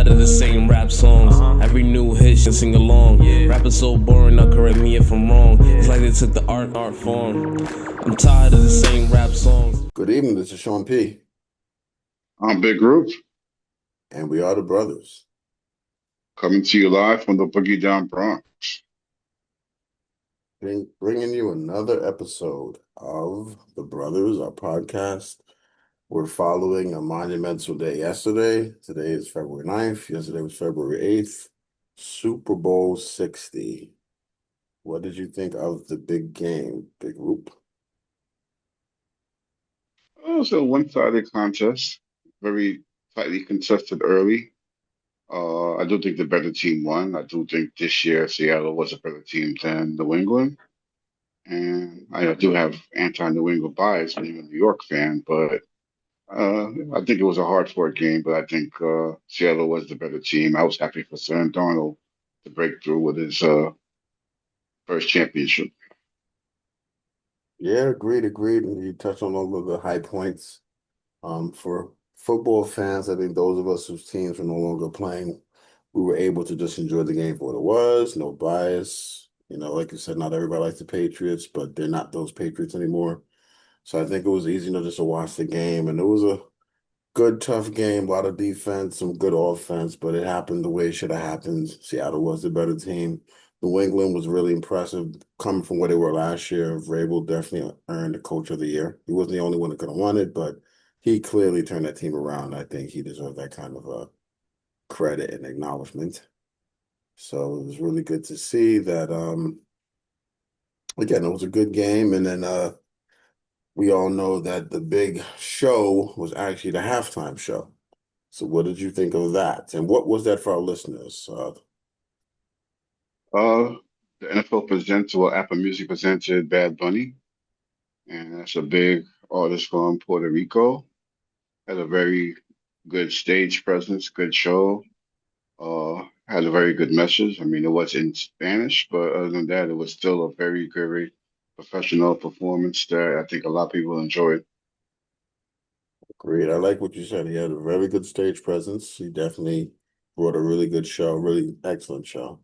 tired of the same rap songs. Every new hit should sing along. Rappers so boring, now correct me if I'm wrong. It's like they took the art form. I'm tired of the same rap songs. Good evening, this is Sean P. I'm Big Group, And we are the brothers. coming to you live from the Boogie Down Bronx. Bringing you another episode of The Brothers, our podcast. We're following a monumental day yesterday. Today is February 9th. Yesterday was February 8th. Super Bowl 60. What did you think of the big game, Big Group? It was a one-sided contest, very tightly contested early. I do think the better team won. I do think this year Seattle was a better team than New England. And I do have anti-New England bias, being a New York fan, but I think it was a hard-fought game, but I think Seattle was the better team. I was happy for Sam Darnold to break through with his first championship. Yeah, agreed. And you touched on all of the high points. For football fans, I think those of us whose teams were no longer playing, we were able to just enjoy the game for what it was, no bias. Like you said, not everybody likes the Patriots, but they're not those Patriots anymore. So I think it was easy, just to watch the game. And it was a good, tough game, a lot of defense, some good offense, but it happened the way it should have happened. Seattle was the better team. New England was really impressive coming from where they were last year. Vrabel definitely earned the coach of the year. He wasn't the only one that could have won it, but he clearly turned that team around. I think he deserved that kind of credit and acknowledgement. So it was really good to see that. Again, it was a good game, and then we all know that the big show was actually the halftime show. So what did you think of that? And what was that for our listeners? Uh, the NFL presents, well, Apple Music presented Bad Bunny, and that's a big artist from Puerto Rico. Had a very good stage presence, good show. Had a very good message. I mean, it was in Spanish, but other than that, it was still a very good, professional performance that I think a lot of people enjoyed. Great. I like what you said. He had a very good stage presence. He definitely brought a really good show, really excellent show.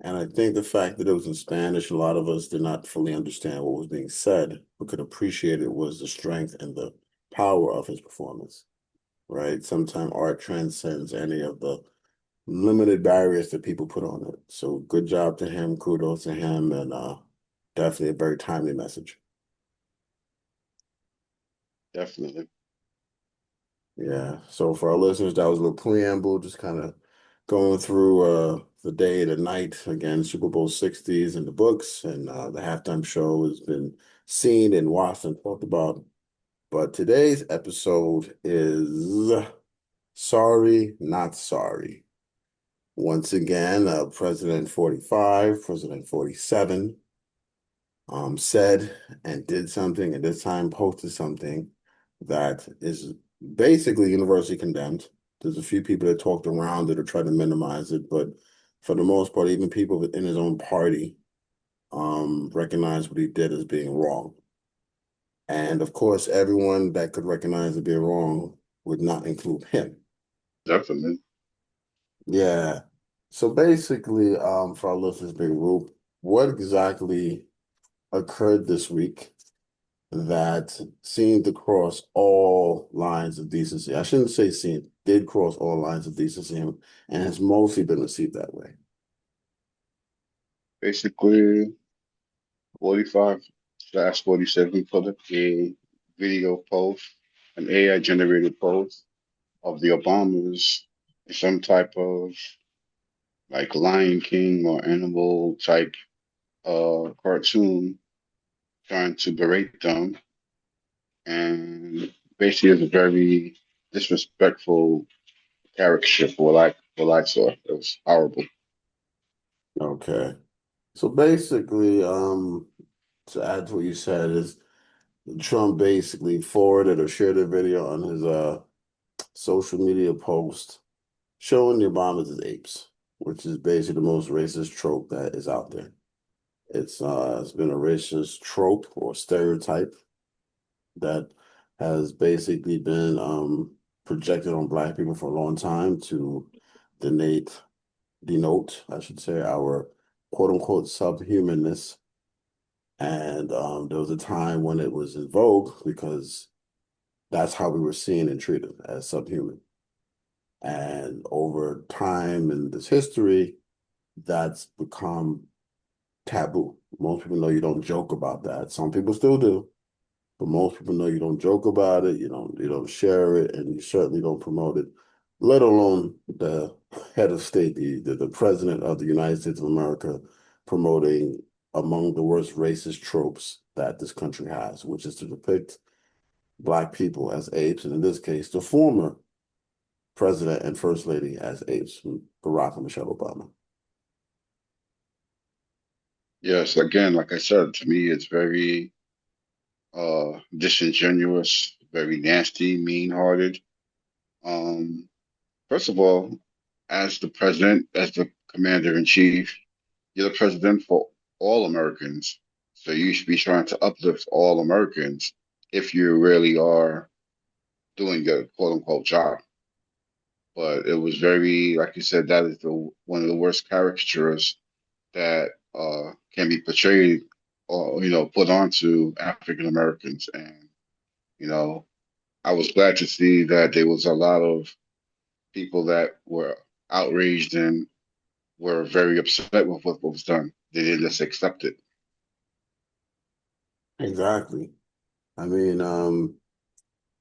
And I think the fact that it was in Spanish, a lot of us did not fully understand what was being said, but could appreciate it was the strength and the power of his performance, right? Sometimes art transcends any of the limited barriers that people put on it. So good job to him, kudos to him, and definitely a very timely message. Definitely. Yeah. So for our listeners, that was a little preamble, just kind of going through the day, the night, again, Super Bowl 60s in the books, and the halftime show has been seen and watched and talked about. But today's episode is Sorry, Not Sorry. Once again, President 45, President 47 said and did something, and this time posted something that is basically universally condemned. There's a few people that talked around it or tried to minimize it, but for the most part, even people within his own party recognize what he did as being wrong. And of course, everyone that could recognize it being wrong would not include him. Definitely. Yeah. So basically, for our listeners, big group, what exactly occurred this week that seemed to cross all lines of decency? I shouldn't say seemed, did cross all lines of decency and has mostly been received that way. Basically, 45/47 put up a video post, an AI generated post of the Obamas in some type of like Lion King or animal type cartoon trying to berate them, and basically it's a very disrespectful caricature for what I saw. It was horrible. Okay. So basically, to add to what you said, is Trump basically forwarded or shared a video on his social media post showing the Obamas as apes, which is basically the most racist trope that is out there. It's been a racist trope or stereotype that has basically been projected on Black people for a long time to denote, I should say, our quote unquote subhumanness. And there was a time when it was in vogue because that's how we were seen and treated as subhuman. And over time in this history, that's become taboo. Most people know you don't joke about that. Some people still do, but most people know you don't joke about it, you don't share it, and you certainly don't promote it, let alone the head of state, the president of the United States of America promoting among the worst racist tropes that this country has, which is to depict Black people as apes, and in this case, the former president and first lady as apes, Barack and Michelle Obama. Yes, again, like I said, to me, it's very disingenuous, very nasty, mean-hearted. Um, First of all, as the president, as the commander in chief, you're the president for all Americans. So you should be trying to uplift all Americans if you really are doing a quote unquote job. But it was very, like you said, that is the one of the worst caricatures that can be portrayed or put onto African Americans. And you know, I was glad to see that there was a lot of people that were outraged and were very upset with what was done. They didn't just accept it. Exactly. I mean,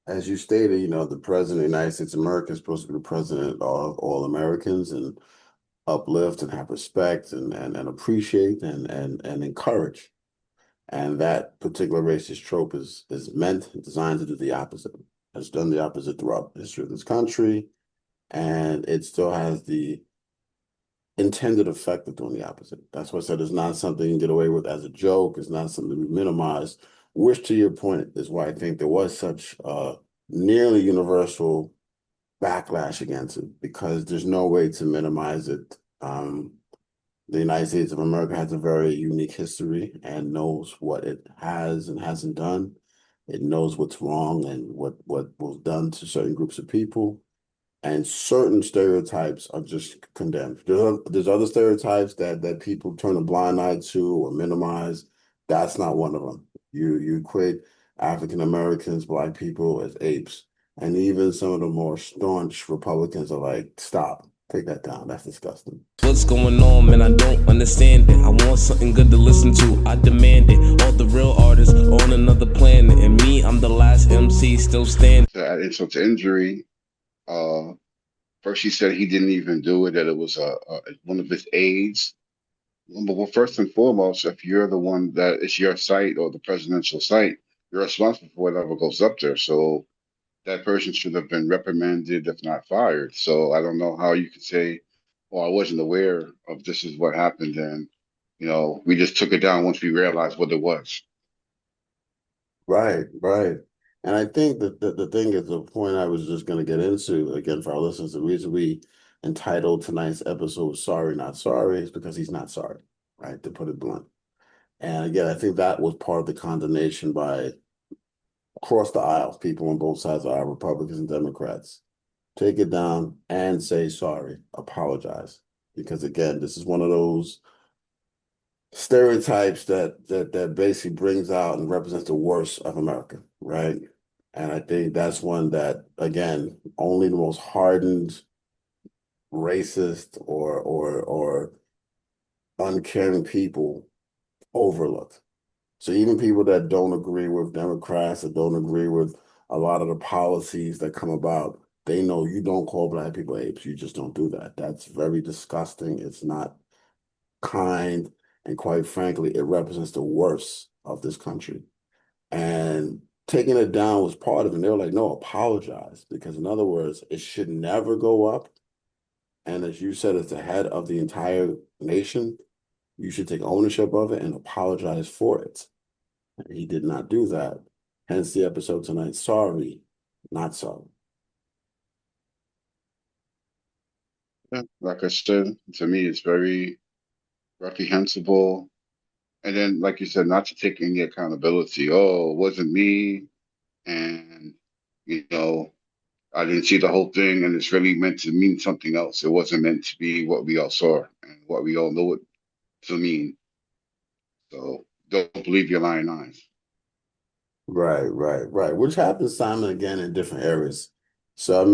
as you stated, the president of the United States of America is supposed to be the president of all Americans and uplift and have respect and appreciate and encourage. And that particular racist trope is meant, designed to do the opposite. Has done the opposite throughout the history of this country, and it still has the intended effect of doing the opposite. That's why I said it's not something you can get away with as a joke. It's not something we minimize, which to your point is why I think there was such nearly universal backlash against it because there's no way to minimize it. The United States of America has a very unique history and knows what it has and hasn't done. It knows what's wrong and what was done to certain groups of people. And certain stereotypes are just condemned. There's other stereotypes that people turn a blind eye to or minimize. That's not one of them. You equate African Americans, Black people as apes. And even some of the more staunch Republicans are like, stop, take that down. That's disgusting. What's going on, man? I don't understand it. I want something good to listen to. I demand it. All the real artists on another planet, and me, I'm the last MC still standing. To add insult to injury, uh, first he said he didn't even do it; that it was one of his aides. Well, first and foremost, if you're the one that it's your site or the presidential site, you're responsible for whatever goes up there. So that person should have been reprimanded, if not fired. So I don't know how you could say, "Well, I wasn't aware of this is what happened," and we just took it down once we realized what it was. Right, right. And I think that the thing is the point I was just going to get into again for our listeners. The reason we entitled tonight's episode "Sorry, Not Sorry" is because he's not sorry, right? To put it blunt. And again, I think that was part of the condemnation by across the aisle, people on both sides of the aisle, Republicans and Democrats. Take it down and say sorry, apologize. Because again, this is one of those stereotypes that basically brings out and represents the worst of America, right? And I think that's one that, again, only the most hardened, racist, or uncaring people overlook. So even people that don't agree with Democrats, that don't agree with a lot of the policies that come about, they know you don't call Black people apes. You just don't do that. That's very disgusting. It's not kind, and quite frankly, it represents the worst of this country. And taking it down was part of it. And they were like, no, apologize. Because in other words, it should never go up. And as you said, as the head of the entire nation, you should take ownership of it and apologize for it. And he did not do that. Hence the episode tonight. Sorry, not sorry. Yeah, like I said, to me, it's very reprehensible. And then, like you said, not to take any accountability. Oh, it wasn't me. And, you know, I didn't see the whole thing, and it's really meant to mean something else. It wasn't meant to be what we all saw and what we all know it to mean. So don't believe your lying eyes. Right. Which happens time and again in different areas. So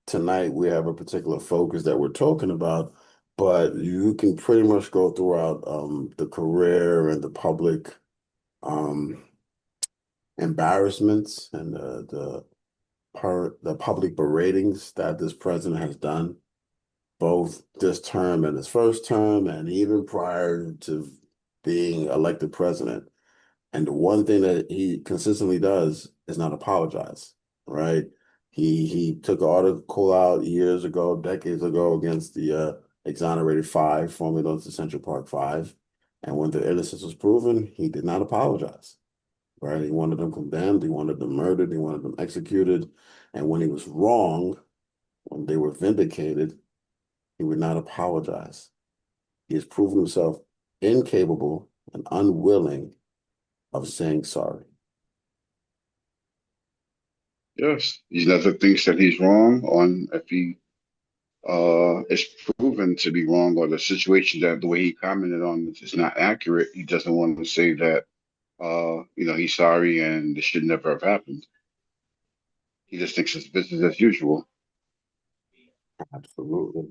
tonight we have a particular focus that we're talking about, but you can pretty much go throughout the career and the public um embarrassments and the public beratings that this president has done, both this term and his first term, and even prior to being elected president. And the one thing that he consistently does is not apologize, right? He took an article out years ago, decades ago, against the exonerated five, formerly known as the Central Park Five. And when the innocence was proven, he did not apologize, right? He wanted them condemned, he wanted them murdered, he wanted them executed. And when he was wrong, when they were vindicated, he would not apologize. He has proven himself incapable and unwilling of saying sorry. Yes, he never thinks that he's wrong on if he is proven to be wrong or the situation that the way he commented on is not accurate. He doesn't want to say that he's sorry and this should never have happened. He just thinks it's business as usual. Absolutely.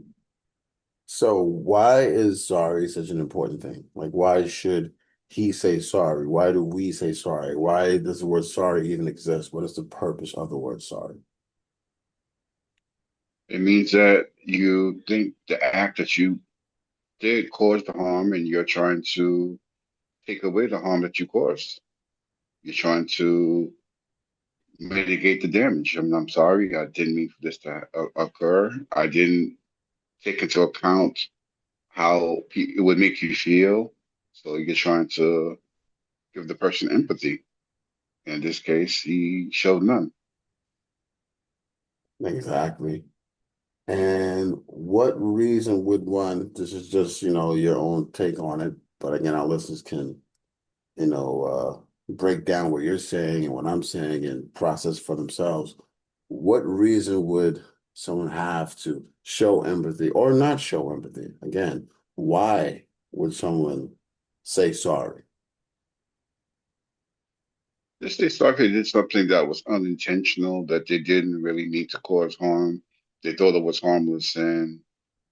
So why is sorry such an important thing? Like, why should he say sorry? Why do we say sorry? Why does the word sorry even exist? What is the purpose of the word sorry? It means that you think the act that you did cause the harm and you're trying to take away the harm that you caused. You're trying to mitigate the damage. I'm sorry, I didn't mean for this to occur. I didn't take into account how it would make you feel. So you're trying to give the person empathy. In this case, he showed none. Exactly. And what reason would one, this is just, your own take on it, but again, our listeners can, break down what you're saying and what I'm saying and process for themselves. What reason would someone have to show empathy or not show empathy? Again, why would someone say sorry? This they started did something that was unintentional, that they didn't really need to cause harm. They thought it was harmless, and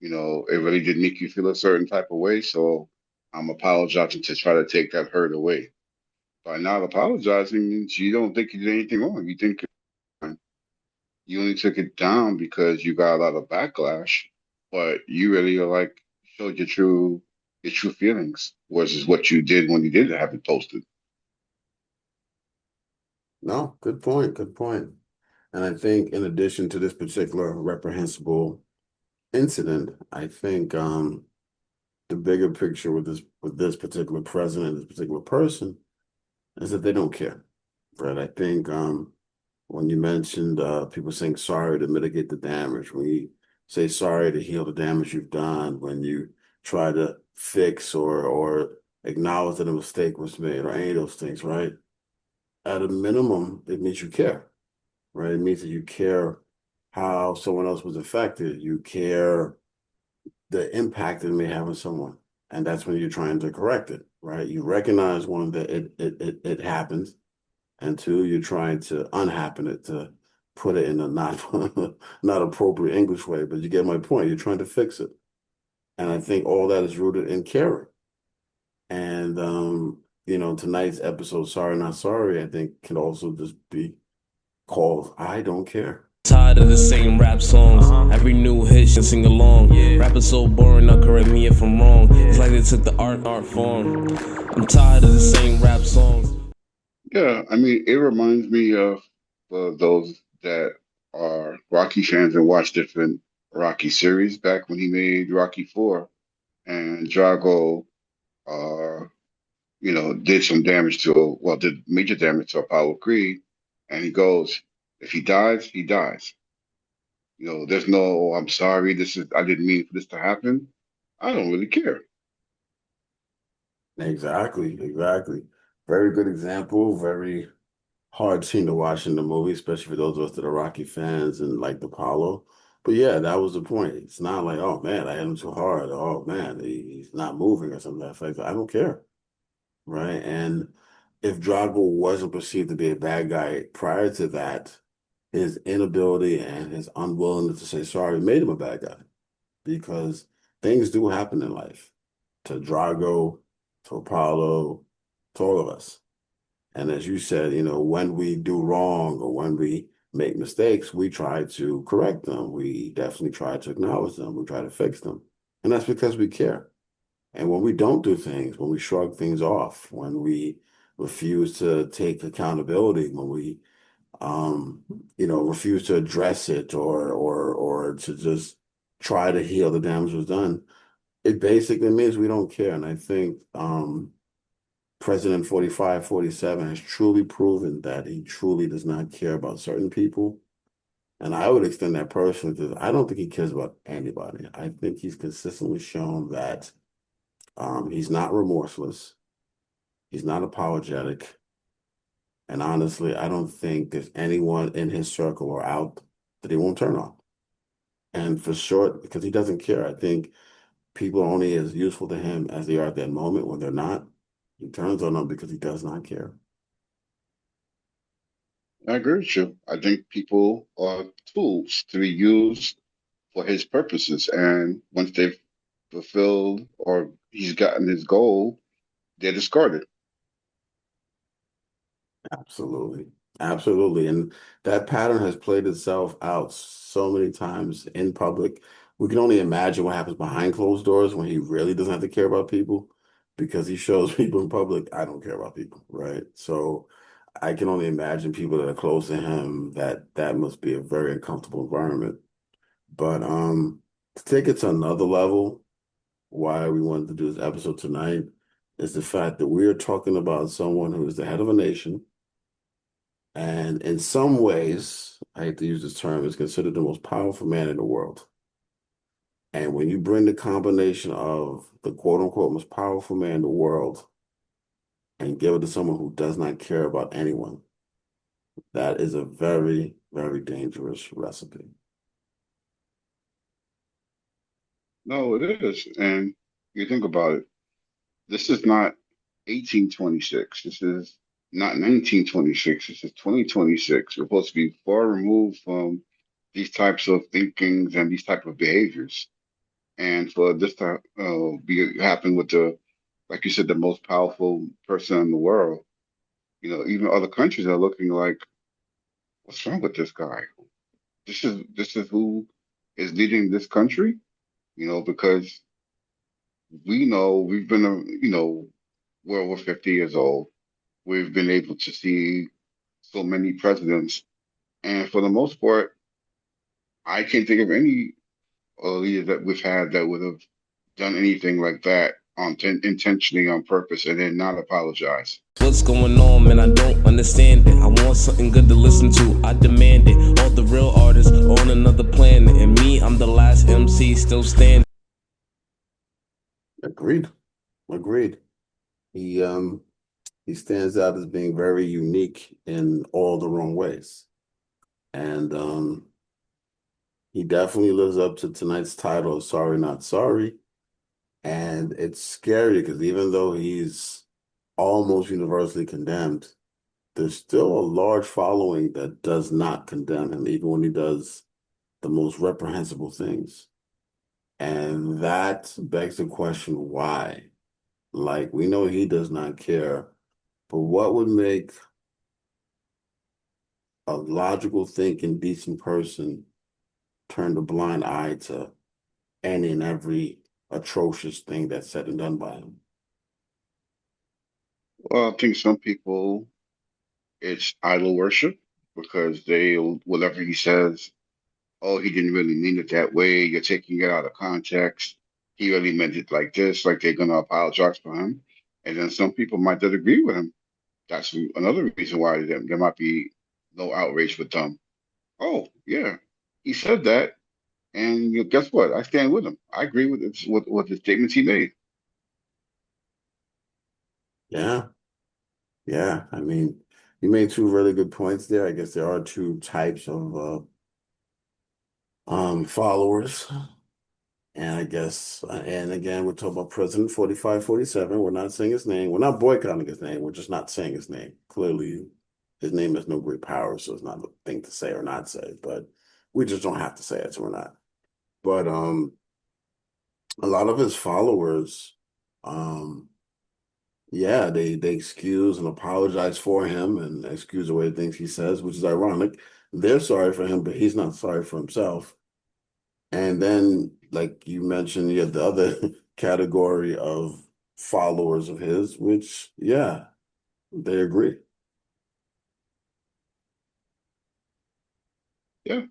it really did make you feel a certain type of way. So I'm apologizing to try to take that hurt away. By not apologizing means you don't think you did anything wrong. You think you only took it down because you got a lot of backlash, but you really like showed your true feelings versus what you did when you did have it posted. No, good point. Good point. And I think in addition to this particular reprehensible incident, I think the bigger picture with this particular president, this particular person, is that they don't care. Right. I think when you mentioned people saying sorry to mitigate the damage, when you say sorry to heal the damage you've done, when you try to fix or acknowledge that a mistake was made, or any of those things, right? At a minimum, it means you care, right? It means that you care how someone else was affected. You care the impact it may have on someone. And that's when you're trying to correct it, right? You recognize one that it happens, and two, you're trying to unhappen it, to put it in a not not appropriate English way, but you get my point. You're trying to fix it. And I think all that is rooted in caring. And tonight's episode, Sorry Not Sorry, I think can also just be called I Don't Care. Tired of the same rap songs. Every new hit should sing along. Rappers so boring, now correct me if I'm wrong. It's like they took the art form. I'm tired of the same rap songs. Yeah, I mean, it reminds me of those that are Rocky fans and watch different Rocky series back when he made Rocky 4 and Drago, uh, did some damage did major damage to Apollo Creed. And he goes, if he dies, he dies. There's no, I'm sorry, I didn't mean for this to happen. I don't really care. Exactly. Very good example, very hard scene to watch in the movie, especially for those of us that are Rocky fans and like the Apollo. But yeah, that was the point. It's not like, oh man, I hit him too hard. Oh man, he's not moving or something like that. I don't care, right? And if Drago wasn't perceived to be a bad guy prior to that, his inability and his unwillingness to say sorry made him a bad guy because things do happen in life to Drago, to Apollo, to all of us. And as you said, when we do wrong or when we make mistakes, we try to correct them. We definitely try to acknowledge them. We try to fix them. And that's because we care. And when we don't do things, when we shrug things off, when we refuse to take accountability, when we refuse to address it or to just try to heal the damage was done, it basically means we don't care. And I think President 4547 has truly proven that he truly does not care about certain people. And I would extend that personally to I don't think he cares about anybody. I think he's consistently shown that he's not remorseless, he's not apologetic. And honestly, I don't think there's anyone in his circle or out that he won't turn on. And for short, because he doesn't care, I think people are only as useful to him as they are at that moment. When they're not, he turns on them because he does not care. I agree with you. I think people are tools to be used for his purposes, and once they've fulfilled or he's gotten his goal, they're discarded. Absolutely. Absolutely. And that pattern has played itself out so many times in public. We can only imagine what happens behind closed doors when he really doesn't have to care about people because he shows people in public, I don't care about people, right? So I can only imagine people that are close to him that must be a very uncomfortable environment. But to take it to another level, why we wanted to do this episode tonight is the fact that we are talking about someone who is the head of a nation and in some ways, I hate to use this term, is considered the most powerful man in the world. And when you bring the combination of the quote unquote most powerful man in the world and give it to someone who does not care about anyone, that is a very, very dangerous recipe. No, it is. And you think about it, this is not 1826. This is not 1926. This is 2026. We're supposed to be far removed from these types of thinkings and these type of behaviors. And for this to be happen with like you said, the most powerful person in the world, even other countries are looking like, what's wrong with this guy? This is who is leading this country, because we know we've been, we're over 50 years old. We've been able to see so many presidents, and for the most part, I can't think of any leader that we've had that would have done anything like that intentionally on purpose and then not apologize. What's going on, man? I don't understand it. I want something good to listen to. I demand it. All the real artists are on another planet, and me, I'm the last MC still standing. Agreed. Agreed. He stands out as being very unique in all the wrong ways. And he definitely lives up to tonight's title of Sorry Not Sorry. And it's scary because even though he's almost universally condemned, there's still a large following that does not condemn him, even when he does the most reprehensible things. And that begs the question, why? Like, we know he does not care, but what would make a logical, thinking, decent person turn a blind eye to any and every atrocious thing that's said and done by him? Well, I think some people it's idol worship because whatever he says, oh, he didn't really mean it that way. You're taking it out of context. He really meant it like this, like they're gonna apologize for him. And then some people might disagree with him. That's another reason why there might be no outrage with them. Oh, yeah, he said that, and guess what? I stand with him. I agree with the statements he made. Yeah, yeah. I mean, you made two really good points there. I guess there are two types of followers. And I guess, and again, we're talking about President 4547. We're not saying his name. We're not boycotting his name. We're just not saying his name. Clearly, his name has no great power, so it's not a thing to say or not say. But we just don't have to say it, so we're not. But a lot of his followers, um, yeah, they excuse and apologize for him and excuse away the things he says, which is ironic. They're sorry for him, but he's not sorry for himself. And then, like you mentioned, you have the other category of followers of his, which, yeah, they agree. Yeah,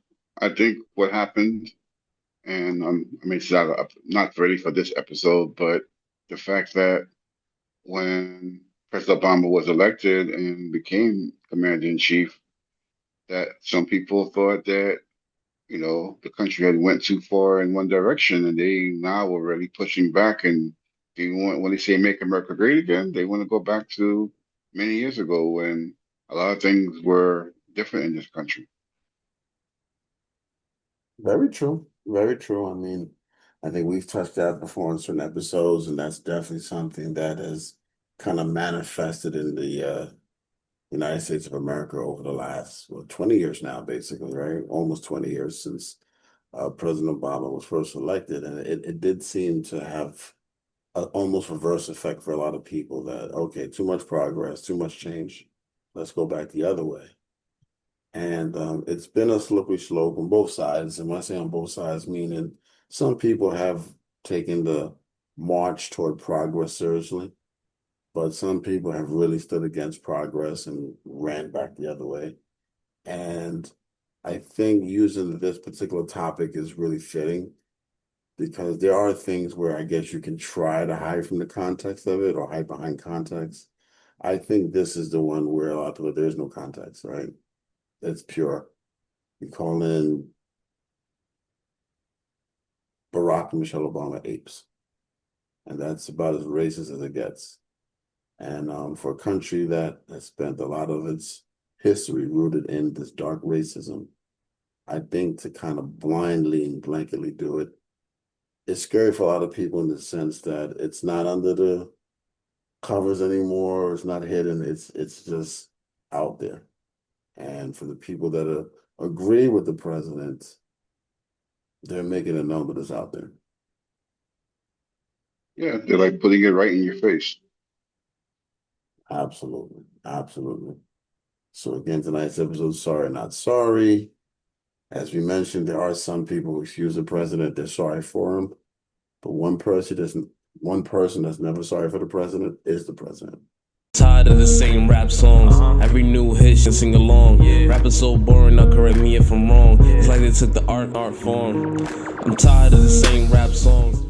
I think what happened, and I mean, it's not ready for this episode, but the fact that when President Obama was elected and became commander in chief, that some people thought that the country had went too far in one direction, and they now were really pushing back. And they want, when they say "Make America Great Again," they want to go back to many years ago when a lot of things were different in this country. Very true. Very true. I mean, I think we've touched that before in certain episodes, and that's definitely something that has kind of manifested in the United States of America over the last, well, 20 years now, basically, right? Almost 20 years since President Obama was first elected. And it did seem to have an almost reverse effect for a lot of people that, okay, too much progress, too much change. Let's go back the other way. And it's been a slippery slope on both sides. And when I say on both sides, meaning some people have taken the march toward progress seriously, but some people have really stood against progress and ran back the other way. And I think using this particular topic is really fitting because there are things where I guess you can try to hide from the context of it or hide behind context. I think this is the one where a lot of people, there's no context, right? It's pure. You call in Barack and Michelle Obama apes, and that's about as racist as it gets. And for a country that has spent a lot of its history rooted in this dark racism, I think to kind of blindly and blanketly do it, it's scary for a lot of people in the sense that it's not under the covers anymore. It's not hidden. It's just out there. And for the people that agree with the president, they're making it known that it's out there. Yeah, they're like putting it right in your face. Absolutely. Absolutely. So again, tonight's episode, sorry, not sorry. As we mentioned, there are some people who excuse the president, they're sorry for him. But one person that's never sorry for the president is the president. Tired of the same rap songs. Every new hit should sing along. Rappers so boring, now correct me if I'm wrong. It's like they took the art form. I'm tired of the same rap songs.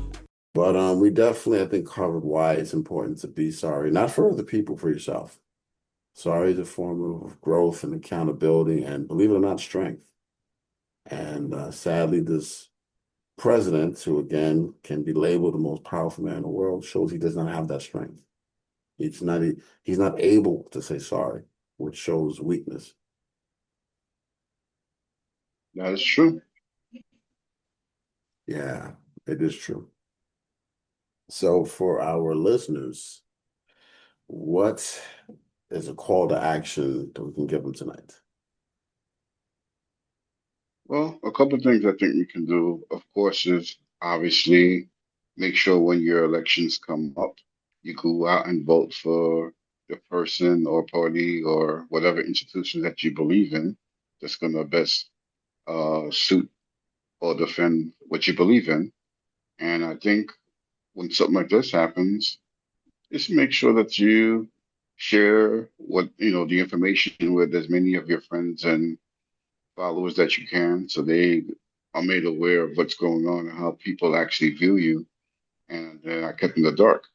But we definitely, I think, covered why it's important to be sorry, not for other people, for yourself. Sorry is a form of growth and accountability, and believe it or not, strength. And sadly, this president, who again can be labeled the most powerful man in the world, shows he does not have that strength. He's not able to say sorry, which shows weakness. That is true. Yeah, it is true. So for our listeners, what is a call to action that we can give them tonight? Well, a couple of things I think we can do, of course, is obviously make sure when your elections come up, you go out and vote for the person or party or whatever institution that you believe in that's going to best suit or defend what you believe in. And I think when something like this happens, just make sure that you share the information with as many of your friends and followers that you can so they are made aware of what's going on and how people actually view you and they're not kept in the dark.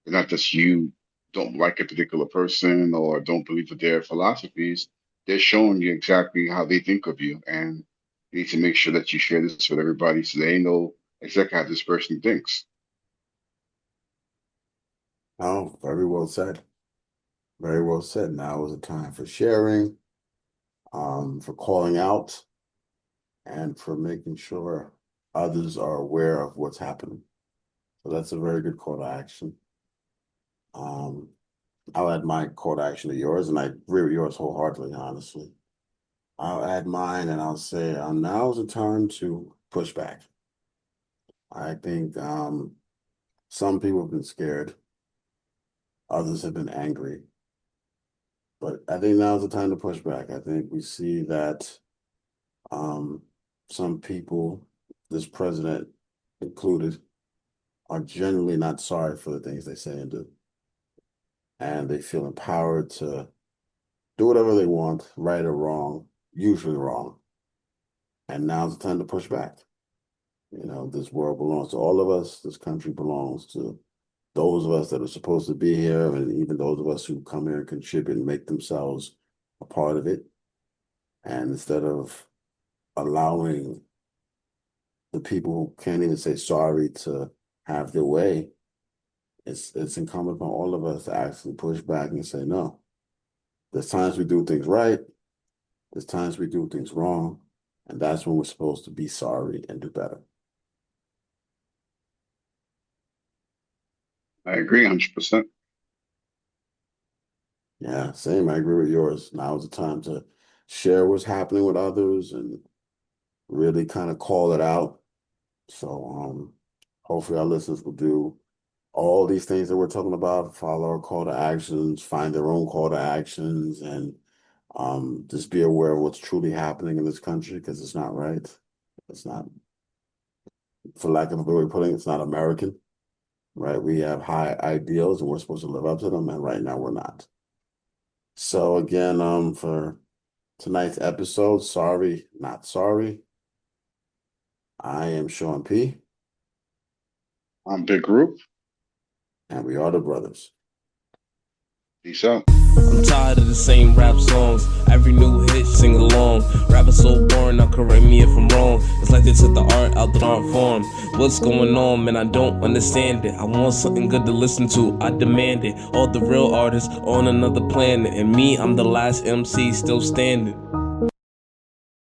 It's not just you don't like a particular person or don't believe in their philosophies. They're showing you exactly how they think of you. And you need to make sure that you share this with everybody so they know exactly how this person thinks. Oh, very well said. Very well said. Now is a time for sharing, for calling out, and for making sure others are aware of what's happening. So that's a very good call to action. I'll add my call to action to yours, and I agree with yours wholeheartedly, honestly. I'll add mine and I'll say now's the time to push back. I think some people have been scared, others have been angry, but I think now's the time to push back. I think we see that some people, this president included, are generally not sorry for the things they say and do. And they feel empowered to do whatever they want, right or wrong, usually wrong. And now's the time to push back. You know, this world belongs to all of us. This country belongs to those of us that are supposed to be here, and even those of us who come here and contribute and make themselves a part of it. And instead of allowing the people who can't even say sorry to have their way, it's incumbent upon all of us to actually push back and say, no, there's times we do things right, there's times we do things wrong, and that's when we're supposed to be sorry and do better. I agree 100%. Yeah, same. I agree with yours. Now is the time to share what's happening with others and really kind of call it out. So hopefully our listeners will do all these things that we're talking about, follow our call to actions, find their own call to actions, and just be aware of what's truly happening in this country, because it's not right. It's not, for lack of a better way of putting it, it's not American, right? We have high ideals and we're supposed to live up to them, and right now we're not. So again, for tonight's episode, sorry, not sorry. I am Sean P. I'm Big Group. And we are the brothers. Peace out. I'm tired of the same rap songs. Every new hit, sing along. Rappers so boring, now correct me if I'm wrong. It's like they took the art out the art form. What's going on, man? I don't understand it. I want something good to listen to, I demand it. All the real artists on another planet, and me, I'm the last MC still standing.